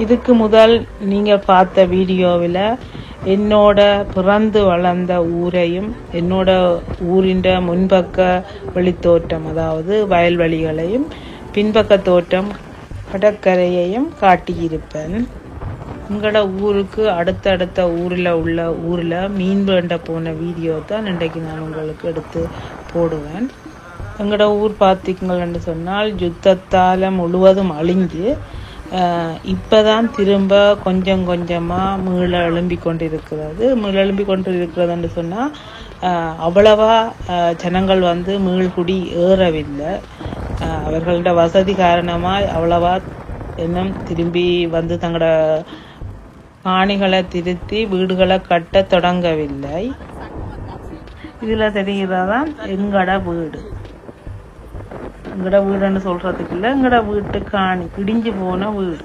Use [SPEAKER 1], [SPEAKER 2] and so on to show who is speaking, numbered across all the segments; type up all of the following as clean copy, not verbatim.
[SPEAKER 1] இதுக்கு முதல் நீங்க பார்த்த வீடியோவில் என்னோட பிறந்து வளர்ந்த ஊரையும் என்னோட ஊரின் முன்பக்க வெளித்தோட்டம் அதாவது வயல்வெளிகளையும் பின்பக்க தோட்டம் கடற்கரையையும் காட்டியிருப்பேன். உங்களோட ஊருக்கு அடுத்தடுத்த ஊரில் மீன் வேண்ட போன வீடியோ தான் இன்றைக்கு நான் உங்களுக்கு எடுத்து போடுவேன். எங்களோட ஊர் பார்த்தீங்கன்னு சொன்னால் யுத்தத்தால் முழுவதும் அழிஞ்சு இப்பதான் திரும்ப கொஞ்சம் கொஞ்சமா மீள எழும்பி கொண்டிருக்கிறதுன்னு சொன்னா அவ்வளவா ஜனங்கள் வந்து மீள்குடி ஏறவில்லை. அவர்களோட வசதி காரணமா அவ்வளவா இன்னும் திரும்பி வந்து தங்களோட காணிகளை திருத்தி வீடுகளை கட்ட தொடங்கவில்லை. இதுல தெரிகிறதான் எங்கட வீடுன்னு சொல்றதுக்கு இல்ல, எங்கட வீட்டு காணி இடிஞ்சு போன வீடு.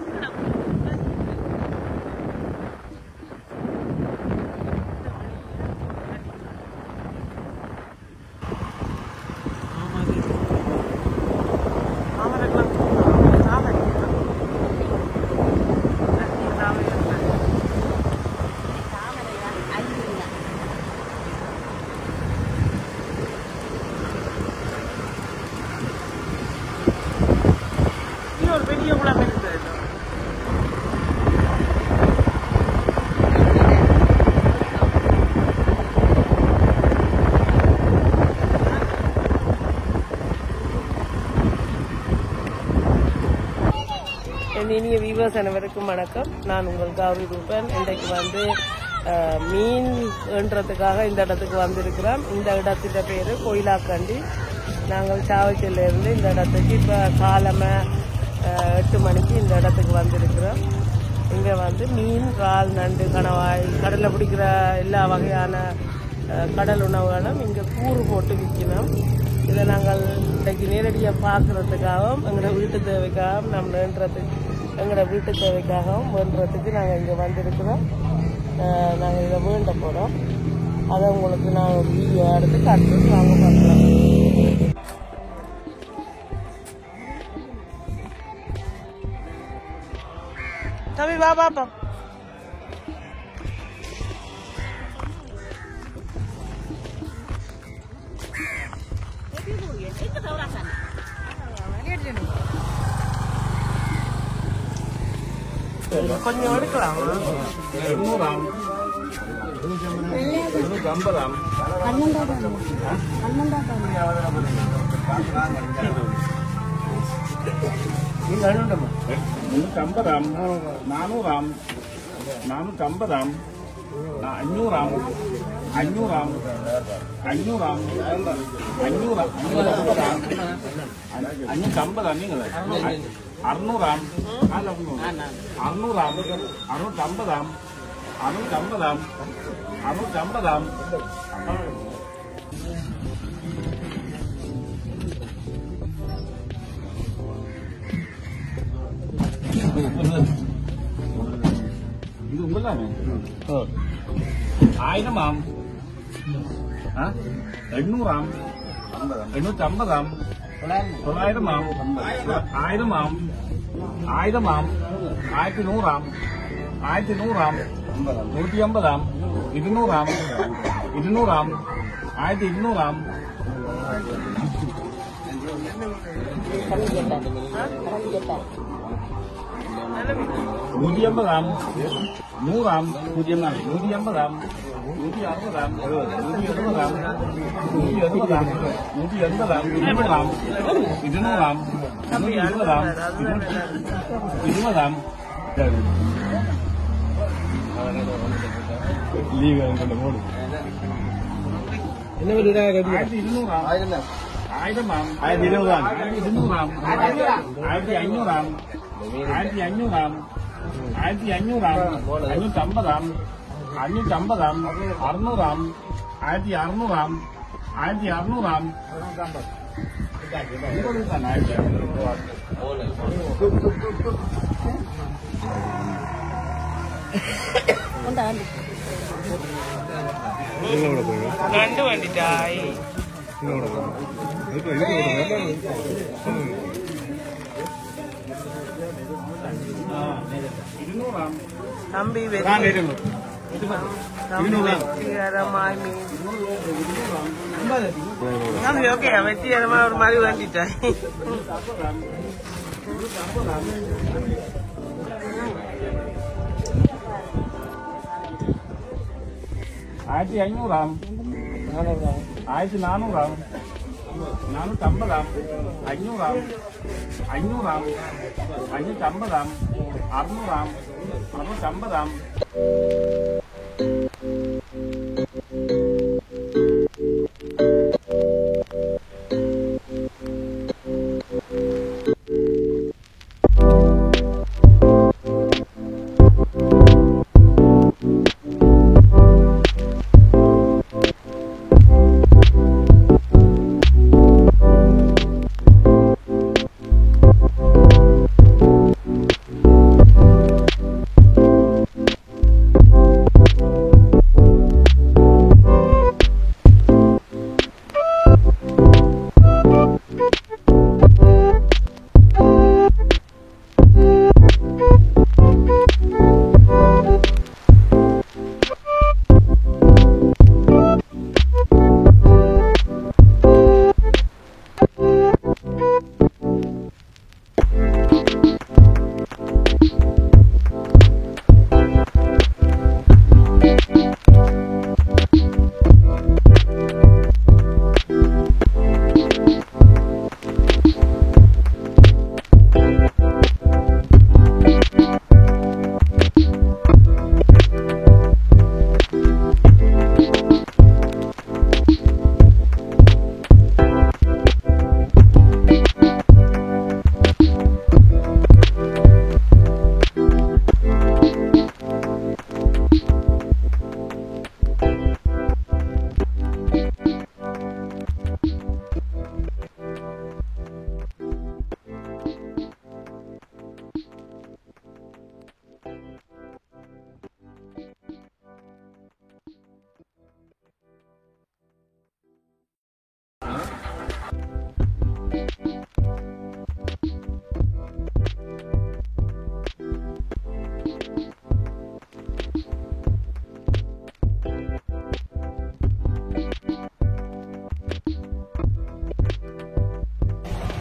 [SPEAKER 1] இனிய வியூவர்ஸ் அனைவருக்கும் வணக்கம். நான் உங்கள் கௌரி ரூபன். இன்றைக்கு வந்து மீன் என்றதுக்காக இந்த இடத்துக்கு வந்திருக்கிறோம். இந்த இடத்தின் பேரு கோயிலாக்கண்டி. நாங்கள் சாவச்சல்ல இருந்து இந்த இடத்துக்கு இப்போ காலமே 8 மணிக்கு இந்த இடத்துக்கு வந்திருக்கிறோம். இங்கே வந்து மீன், இறால், நண்டு, கணவாய், கடலில் பிடிக்கிற எல்லா வகையான கடல் உணவுகளும் இங்கே கூறு போட்டு விற்கணும். இதை நாங்கள் இன்றைக்கு நேரடியாக பார்க்குறதுக்காகவும் எங்களோட வீட்டு தேவைக்காகவும் எங்களோட வீட்டு தேவைக்காகவும் வேண்டுறதுக்கு நாங்கள் இங்கே வந்திருக்கிறோம். நாங்கள் இதை வேண்ட போகிறோம். அதை உங்களுக்கு நான் ஒரு வீடியோ எடுத்து காட்டுறது வாங்க பார்க்கலாம். தம்பி வா பாப்பா. கொஞ்சம் எடுக்கலாம்.
[SPEAKER 2] இது உங்களாமே 1000 800 850 900 1000 1100 1100 150 200 200 1200 150 100 150 என்ன 1000 1200 1200 1500 1500 1500 550 550 600 1600 1600
[SPEAKER 1] நண்டு வண்டிட்டாய் தம்பி வெற்றிகரமாய் தம்பி ஓகே வெற்றிகரமா ஒரு மாதிரி வண்டிட்டாய்
[SPEAKER 2] 1500 1400 450 500 500 550 600 650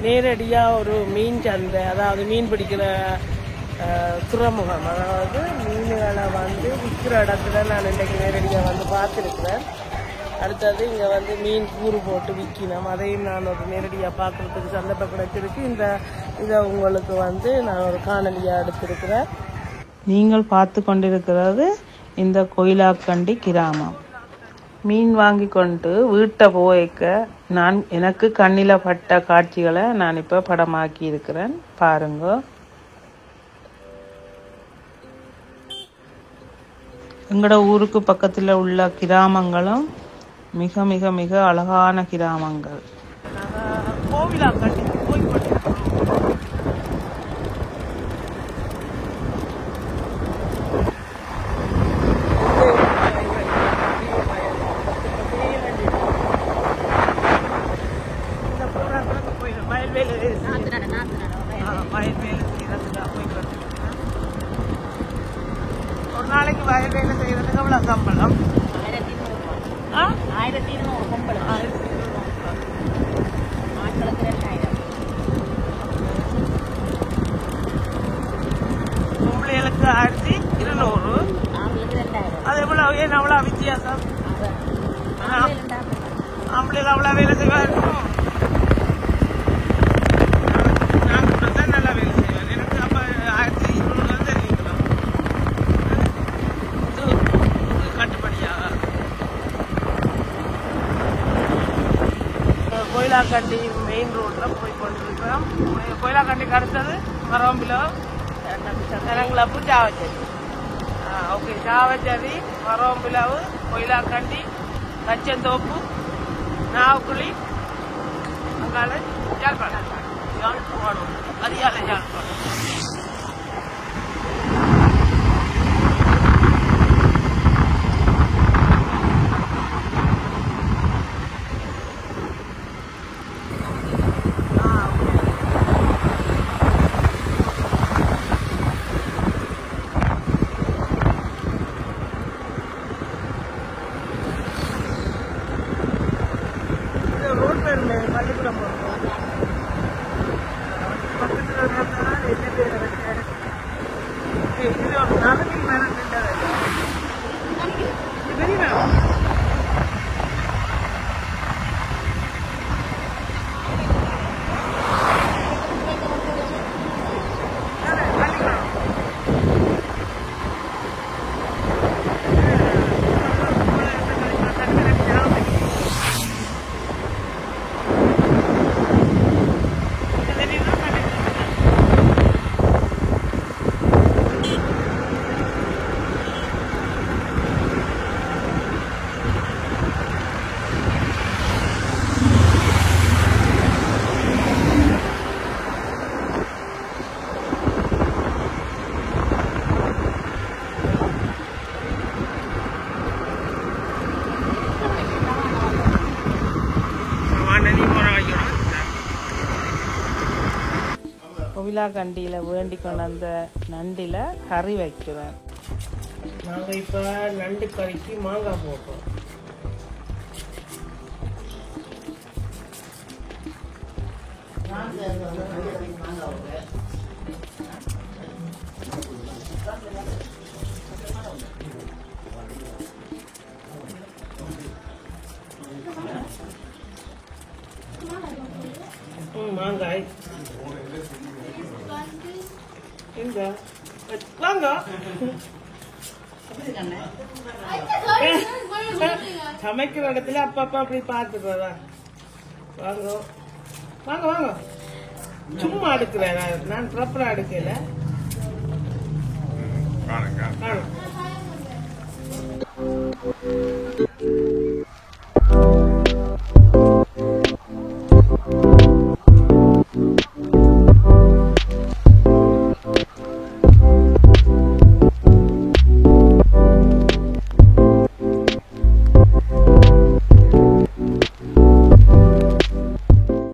[SPEAKER 1] நேரடியா ஒரு மீன் சந்தை, அதாவது மீன் பிடிக்கிற துறைமுகம், அதாவது மீன்களை வந்து விற்கிற இடத்துல நான் இன்றைக்கு நேரடியாக வந்து பார்த்துருக்கிறேன். அடுத்தது இங்கே வந்து மீன் கூறு போட்டு விற்கணும், அதையும் நான் ஒரு நேரடியாக பார்க்குறதுக்கு சந்தர்ப்பம் கிடைச்சிருக்கு. இதை உங்களுக்கு வந்து நான் ஒரு காணொலியாக எடுத்திருக்கிறேன். நீங்கள் பார்த்து கொண்டிருக்கிறது இந்த கோயிலாக்கண்டி கிராமம். மீன் வாங்கி கொண்டு வீட்டை போய்க்க எனக்கு கண்ணில் பட்ட காட்சிகளை நான் இப்போ படமாக்கி இருக்கிறேன், பாருங்க. எங்களோட ஊருக்கு பக்கத்தில் உள்ள கிராமங்களும் மிக மிக மிக அழகான கிராமங்கள். கோவிலாக்கண்டி ஒரு நாளைக்கு வயல் வேலை செய்யறதுக்கு எவ்வளவு சம்பளம்? 1200 சம்பளம். 1200 ஆட்களுக்கு 2000. பொம்பளைகளுக்கு 1200, ஆம்பளைக்கு 2000. அது எவ்வளவு? ஏன் அவ்வளவு வித்தியாசம்? ஆம்பளைகள் அவ்வளவு வேலை செய்வாங்க. கோயிலாக்கண்டி கிலோ கனங்கலப்பு சாவச்சேரி. ஓகே, சாவச்சேரி, மரவம்பிலாவு, கொயிலாக்கண்டி, கச்சந்தோப்பு, நாவக்குழி, அங்கால யாழ்ப்பாணம், அதிகால யாழ்ப்பாணம். கோவிலாக்கண்டியில் வேண்டி கொண்டு வந்த நண்டில் கறி வைக்கிறேன். நாங்கள் இப்போ நண்டு கறிக்கு மாங்காய் போட்டோம். மாங்காய் இங்க வாங்க. சமைக்கிற இடத்துல அப்பப்ப அப்படி பார்த்துக்கிறதா. வாங்க வாங்க வாங்க. சும்மா அடுக்கிறேன் நான், ப்ராப்பரா அடுக்கல.